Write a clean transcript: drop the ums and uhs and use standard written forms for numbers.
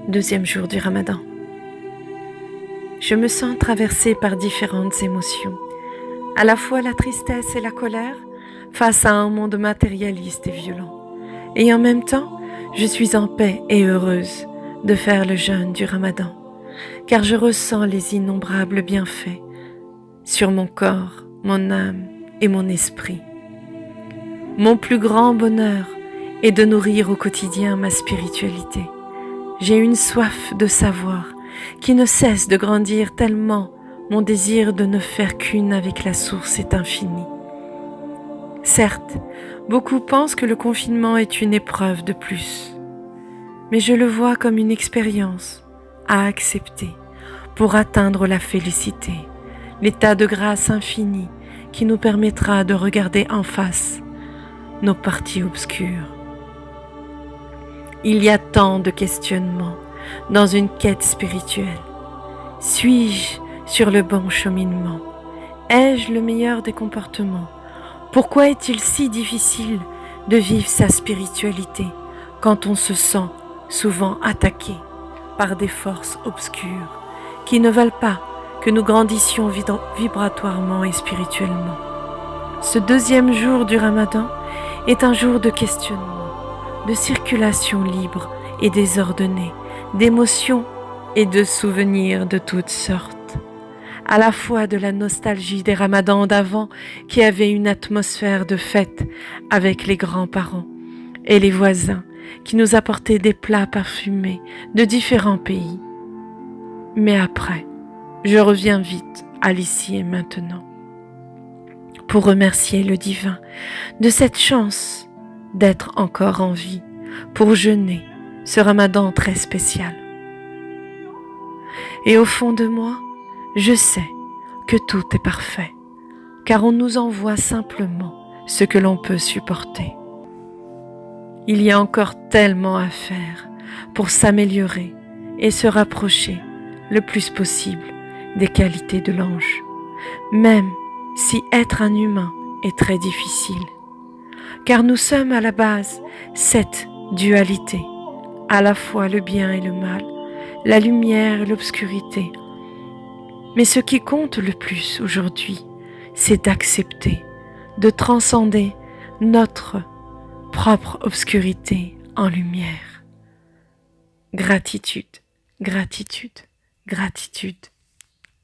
Deuxième jour du Ramadan. Je me sens traversée par différentes émotions, à la fois la tristesse et la colère face à un monde matérialiste et violent. Et en même temps, je suis en paix et heureuse de faire le jeûne du Ramadan, car je ressens les innombrables bienfaits sur mon corps, mon âme et mon esprit. Mon plus grand bonheur est de nourrir au quotidien ma spiritualité. J'ai une soif de savoir qui ne cesse de grandir tellement mon désir de ne faire qu'une avec la source est infini. Certes, beaucoup pensent que le confinement est une épreuve de plus, mais je le vois comme une expérience à accepter pour atteindre la félicité, l'état de grâce infini qui nous permettra de regarder en face nos parties obscures. Il y a tant de questionnements dans une quête spirituelle. Suis-je sur le bon cheminement? Ai-je le meilleur des comportements? Pourquoi est-il si difficile de vivre sa spiritualité quand on se sent souvent attaqué par des forces obscures qui ne veulent pas que nous grandissions vibratoirement et spirituellement? Ce deuxième jour du Ramadan est un jour de questionnement, de circulation libre et désordonnée, d'émotions et de souvenirs de toutes sortes. À la fois de la nostalgie des ramadans d'avant qui avaient une atmosphère de fête avec les grands-parents et les voisins qui nous apportaient des plats parfumés de différents pays. Mais après, je reviens vite à l'ici et maintenant pour remercier le divin de cette chance d'être encore en vie pour jeûner ce ramadan très spécial. Et au fond de moi, je sais que tout est parfait, car on nous envoie simplement ce que l'on peut supporter. Il y a encore tellement à faire pour s'améliorer et se rapprocher le plus possible des qualités de l'ange, même si être un humain est très difficile, car nous sommes à la base cette dualité, à la fois le bien et le mal, la lumière et l'obscurité. Mais ce qui compte le plus aujourd'hui, c'est d'accepter, de transcender notre propre obscurité en lumière. Gratitude, gratitude, gratitude.